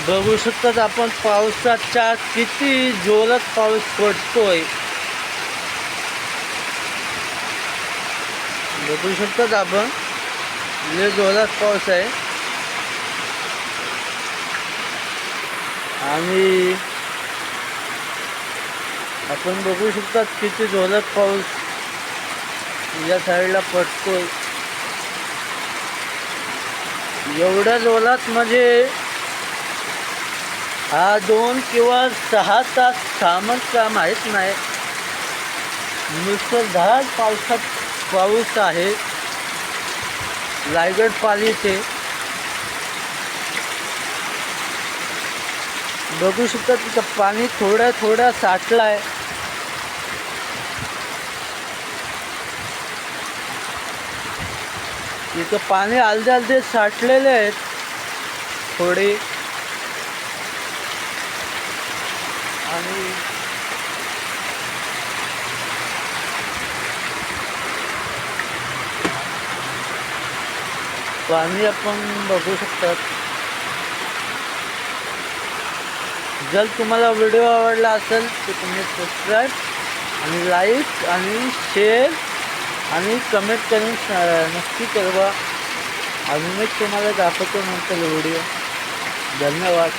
बघू शकतात आपण पावसाचा किती जोरात पाऊस पडतोय. बघू शकतात आपण लय जोरात पाऊस आहे. आणि आपण बघू शकतात किती जोरात पाऊस या साईडला पडतोय. एवढ्या जोरात म्हणजे हा 2 किंवा 6 तास थांबत का माहीत नाही. मुसळधार पाऊस आहे रायगड पालीचे. बघू शकता तिथं पाणी थोडं साठलं आहे. तिथं पाणी अर्धे साठलेले आहेत थोडे. आणि पाणी आपण बघू शकतात. जर तुम्हाला व्हिडिओ आवडला असेल तर तुम्ही सबस्क्राईब आणि लाईक आणि शेअर आणि कमेंट करून नक्की कळवा. अजून एक तुम्हाला दाखवतो नंतर व्हिडिओ. धन्यवाद.